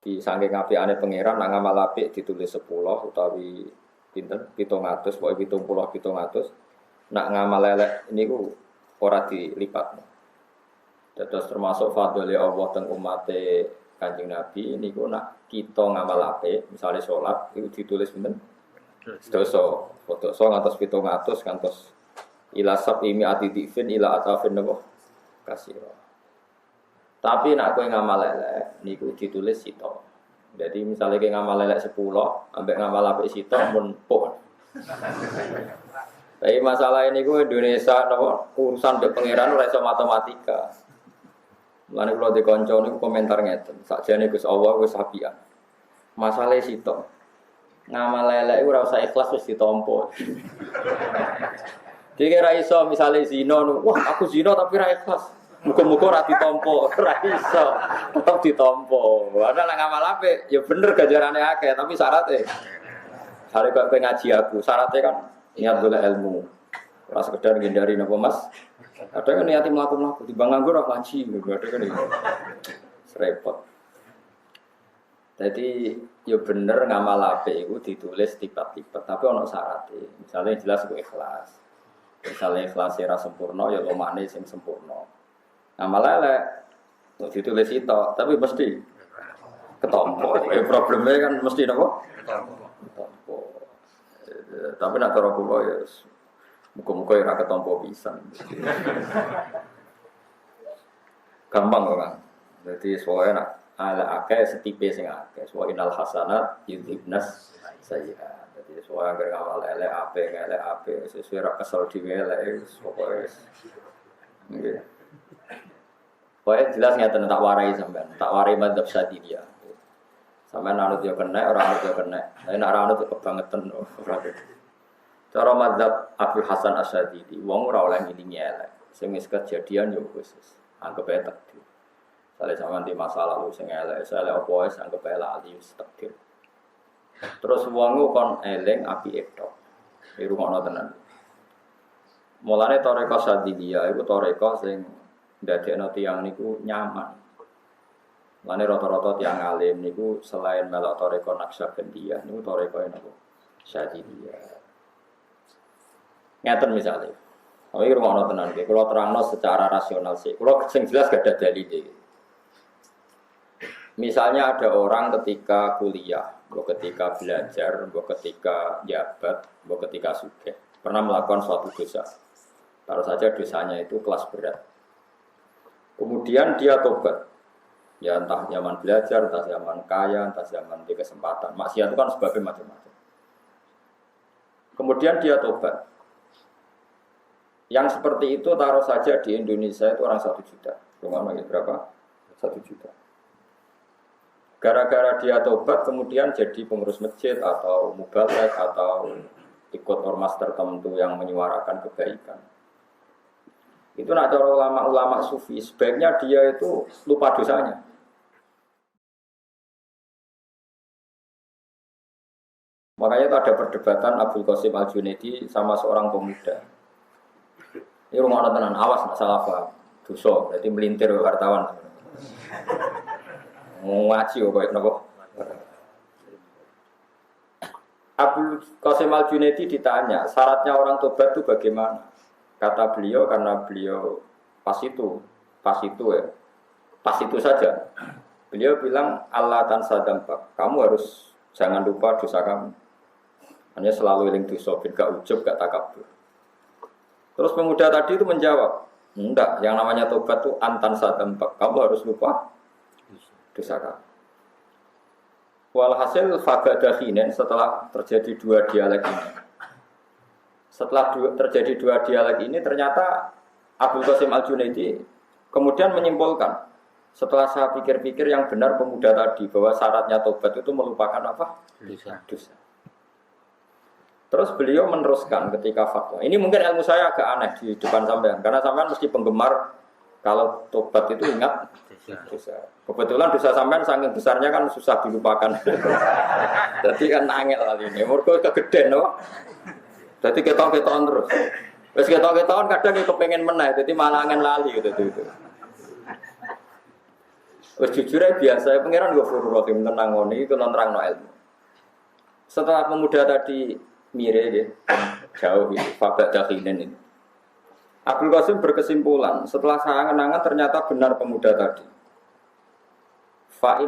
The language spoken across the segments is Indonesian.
Di saking apikane pangeran nak ngamal apik ditulis 10 utawi pinten 700 pokoke 700 nak ngamal elek niku ora dilipat. Dados termasuk fadhole Allah teng umate Kanjeng Nabi niku nak kita ngamal apik misale salat iku ditulis pinten dosa ngantos 700 ngantos ila sab'imi atidifin ila atafin napa kasira. Tapi nak kowe ngamal elek niku ditulis sito. Jadi misalnya kowe ngamal elek 10, ambek ngamal apik sito mun pun. Tapi masalah ini kowe Indonesia napa urusan mbek pangeran ora iso matematika. Mulane kula dikonco niku komentar ngeten. Sakjane Gus Allah wis apian. Masalah sito. Ngamal elek ora usah ikhlas wis ditampa. Dikira iso misalnya zina, wah aku zina tapi ra ikhlas. Muga-muga ora ditampa, ora iso. Tetep ditampa. Ana nek ngamal apik ya bener ganjarane akeh, tapi syaratnya kok ngaji aku, syaratnya kan niat golek ilmu. Ora sekedar ngindari napa Mas. Kadang kan niati mlaku-mlaku timbang nganggur ora ngaji, ada kan iki. Repot. Jadi ya bener ngamal apik iku ditulis tipe-tipe, tapi ana syaratnya. Misalnya jelas iku ikhlas. Misalnya ikhlas ora sempurna ya lomane sing sempurna. Ngamal elek ditulis itu, tapi mesti ketompo. Problemnya kan mesti napa? Ketompo. Tapi nak cara kula ya muga-muga ora ketompo pisan. Gampang kok kan. Jadi soalnya nak ala akeh setipe sing akeh. Soal inal hasanat yudhibnas sayyi'at. Jadi soalnya anggere ngamal elek apik sesuai ra kesel dhewe elek pokoke nggih. Pokoknya jelas ngeten tak warai sampean, tak warai madzhab Syadziliyah. Sampean anut yo kena, ora anut yo kena. Nek ora anut yo kebangetan ora. Cara madzhab Abdul Hasan Asy-Syadzili, wong ora oleh ngilingi elek. Sing wis kejadian yo khusus, anggap ae takdir. Sale sampean di masa lalu sing elek, sale opo wis anggap ae lali wis takdir. Terus wong kon eling apike tok. Iku ngono tenan. Mulane tarekah Syadziliyah iku tarekah sing ndadekno tiyang niku nyaman. Lane rata-rata tiyang alim niku selain melok tarekah Naqsyabandiyah niku tarekah napa? Syadziliyah. Ngaten misale. Iki rumono tenan iki, kula terangno secara rasional sih. Kula sing jelas gak ada dalile. Misalnya ada orang ketika kuliah, ketika belajar, ketika jabat, ketika sugih, pernah melakukan suatu dosa. Taruh saja dosanya itu kelas berat. Kemudian dia tobat, ya entah zaman belajar, entah zaman kaya, entah zaman di kesempatan. Maksiat itu kan sebagai macam-macam. Kemudian dia tobat. Yang seperti itu taruh saja di Indonesia itu orang 1 juta. Rumah lagi berapa? 1 juta. Gara-gara dia tobat, kemudian jadi pengurus masjid atau mubalek atau ikut ormas tertentu yang menyuarakan kebaikan. Itu nak cara ulama-ulama sufi, sebaiknya dia itu lupa dosanya. Makanya itu ada perdebatan Abdul Qasim Al-Junaidi sama seorang pemuda. Ini rumah tenan, awas nak salah paham. Dosa, berarti melintir wartawan. Ngaji kok napa? Abdul Qasim Al-Junaidi ditanya, syaratnya orang tobat itu bagaimana? Kata beliau karena beliau pas itu saja. Beliau bilang Allah tansa dampak. Kamu harus jangan lupa dosa kamu. Hanya selalu eling dosa, gak ujub, gak takabur. Terus pemuda tadi itu menjawab, enggak. Yang namanya tobat itu antansa dampak. Kamu harus lupa dosa kamu. Walhasil fagadakhinen setelah terjadi 2 dialek ini. Setelah terjadi 2 dialek ini ternyata Abdul Qasim Al-Junaidi kemudian menyimpulkan setelah saya pikir-pikir yang benar pemuda tadi bahwa syaratnya tobat itu melupakan apa? Dosa. Terus beliau meneruskan ketika fatwa. Ini mungkin ilmu saya agak aneh di depan sampean karena sampean mesti penggemar kalau tobat itu ingat dosa. Kebetulan dosa sampean saking besarnya kan susah dilupakan. Jadi kan angel kali ini. Mergo kegeden no. Jadi ketok-ketokan terus. Wis ketok-ketokan kadang ya kepengen meneh, jadi malah angen lali gitu. Wis jujur aja biasa, pangeran Ghafurur Rahim tenang ngene itu nerangno ilmu. Setelah pemuda tadi mire ya, jauh itu, fabak dakhinin itu. Abdul Qasim berkesimpulan, setelah saya angan-angan ternyata benar pemuda tadi. Fa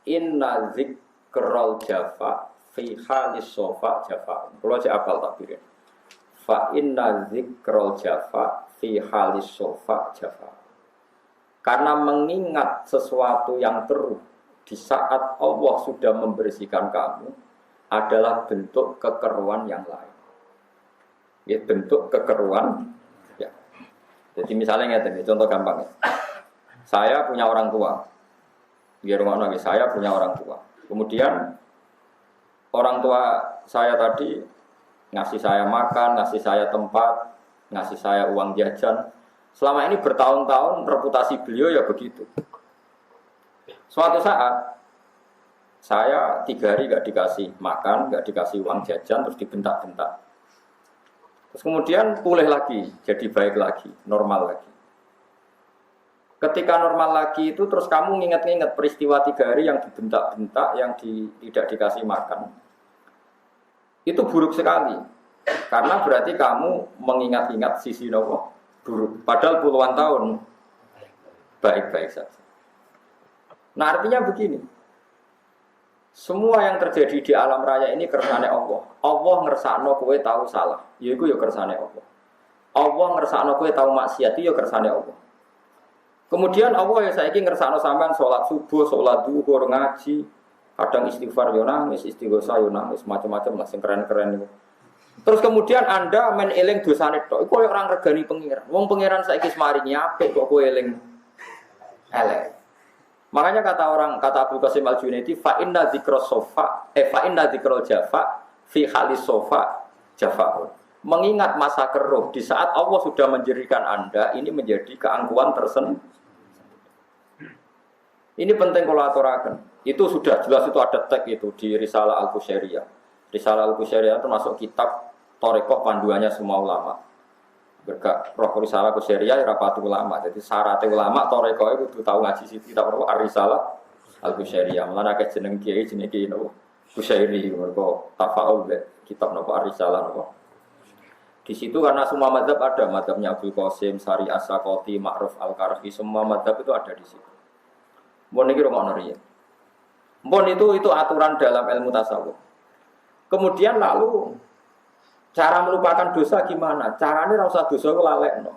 inna zikrul jafa fi halis sofa jafa. Kalau aja apal takbirin. Fa inna zikrul jafa fi halis sofa jafa. Karena mengingat sesuatu yang terus di saat Allah sudah membersihkan kamu adalah bentuk kekeruan yang lain. Ya, bentuk kekeruan. Ya. Jadi misalnya ini contoh gampang ya. Saya punya orang tua. Di rumah nabi saya punya orang tua. Kemudian orang tua saya tadi ngasih saya makan, ngasih saya tempat, ngasih saya uang jajan. Selama ini bertahun-tahun reputasi beliau ya begitu. Suatu saat saya 3 hari gak dikasih makan, gak dikasih uang jajan, terus dibentak-bentak. Terus kemudian pulih lagi, jadi baik lagi, normal lagi. Ketika normal lagi itu terus kamu nginget-nginget peristiwa 3 hari yang dibentak-bentak, yang tidak dikasih makan. Itu buruk sekali. Karena berarti kamu mengingat-ingat sisi Allah buruk. Padahal puluhan tahun baik-baik saja. Nah artinya begini. Semua yang terjadi di alam raya ini kersane Allah. Allah ngersakno kowe tahu salah. Ya iku ya kersane Allah. Allah ngersakno kowe tahu maksiat ya kersane Allah. Kemudian Allah ya saiki ngersakno sampean salat subuh, salat zuhur, ngaji, kadang istighfar yo nangis, istighosah yo nangis, macam-macam lah sing keren-keren niku. Terus kemudian Anda men eling dosane tok. Iku koyo orang regani pengiran. Wong pengiran saiki maringi apik kok kowe eling elek. Makanya kata Abdul Qasim Al-Junaidi fa inna dzikra jafa fi halis sofa jafa. Mengingat masa keruh di saat Allah sudah menjadikan Anda ini menjadi keangkuhan tersendiri. Ini penting kalau aturaken. Itu sudah jelas itu ada teks itu di Risalah Al-Qusyairiyah. Risalah Al-Qusyairiyah termasuk kitab Thariqah panduannya semua ulama. Berkah roh Risalah Al-Qusyairiyah rapati ulama. Jadi syarat ulama Thariqah itu kudu tahu ngaji kitab Risalah Al-Qusyairiyah. Mulane akeh jeneng kiai jenenge kiai napa Qusyairi mergo tafaul kitab napa Risalah napa. Di situ karena semua mazhab ada, mazhabnya Abdul Qasim, Sari As-Sakoti, Ma'ruf Al-Karhi, semua mazhab itu ada di situ. Mbon iki rumakno riyen. Mbon itu aturan dalam ilmu tasawuf. Kemudian lalu cara melupakan dosa gimana? Carane ora usah dosa ku lalekno.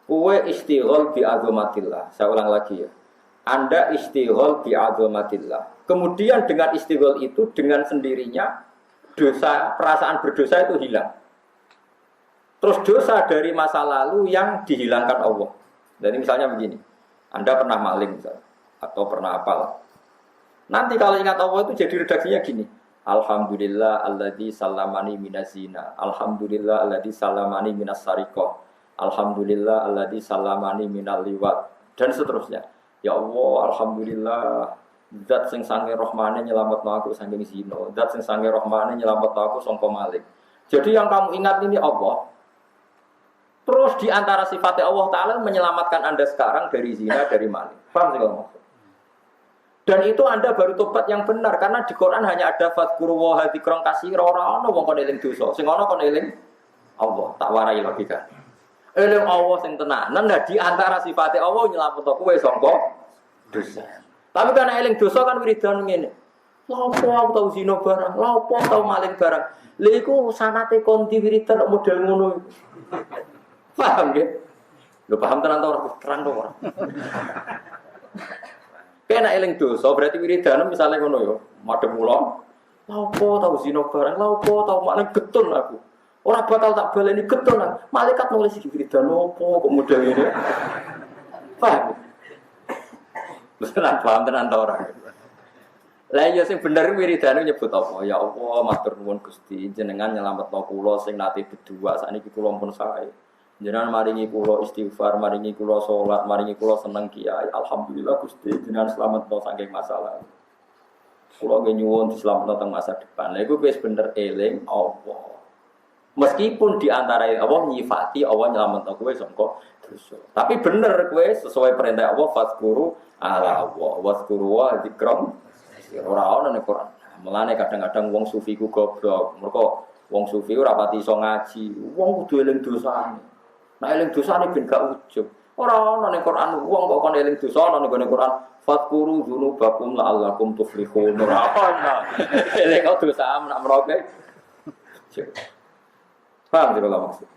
Kowe istighol bi azamatillah. Saya ulang lagi ya. Anda istighol bi azamatillah. Kemudian dengan istighol itu dengan sendirinya dosa, perasaan berdosa itu hilang. Terus dosa dari masa lalu yang dihilangkan Allah. Jadi misalnya begini. Anda pernah maling misalnya, atau pernah apalah. Nanti kalau ingat Allah itu jadi redaksinya gini. Alhamdulillah alladzi salamani minazina. Alhamdulillah alladzi salamani minas sariqah. Alhamdulillah alladzi salamani minal liwat. Dan seterusnya. Ya Allah, alhamdulillah zat sing sange rahmane nyelametno aku saking zina. Zat sing sange rahmane nyelametno aku sangka maling. Jadi yang kamu ingat ini Allah. Terus di antara sifatnya Allah Ta'ala menyelamatkan Anda sekarang dari zina, dari maling. Paham sih kalau maksud? Dan itu Anda baru tobat yang benar. Karena di Quran hanya ada fadkuru wa hadzikron kasira. Orang-orang wong kon eling dosa. Sing ana kon eling Allah. Tak warai logika. Eling Allah sing tenanan. Nah di antara sifatnya Allah nyelametno kowe sangka dosa. Tapi karena eling dosa kan wiridan ngene. Lapo aku tau zina barang, lapo tau maling barang. Lha iku sanate konti wiridan model ngono. Paham ya? Lu paham tenan ta ora? Terang to ora? Kena eling dosa berarti wiridan misalnya ngono ya, madhep kula. Lapo tau zina barang, lapo tau maling getun aku. Ora bakal tak baleni getun aku. Malaikat nulis iki wiridan opo kok model ngene. Paham? Tenan paham tenan ta ora? Lah ya sing bener wiridane nyebut apa? Ya Allah, matur nuwun Gusti, jenengan nyelametno kula sing nate berdua sakniki kula pun sae. Jenengan maringi kula istighfar, maringi kula salat, maringi kula seneng kiai. Alhamdulillah Gusti, jenengan slametno saking masalah. Kula nggih nyuwun dislametno teng masa depan. Lah iku wis bener eling Allah. Meskipun diantara Allah nyifati Allah nyelametno kowe saka dosa. Tapi bener kowe sesuai perintah Allah fazkuru ala Allah. Wazkuru wa dzikram ora ana ning Quran. Mulane kadang-kadang wong sufi ku goblok. Mergo wong sufi ora pati iso ngaji. Wong kudu eling dosane. Nek eling dosane ben gak ujug. Ora ana ning Quran wong kok kon eling dosa ana ning Quran. Fadkuru dzunubakum la'allakum tuflihun. Ora ana. Eling dosa nak meroke. Paham tidak maksud?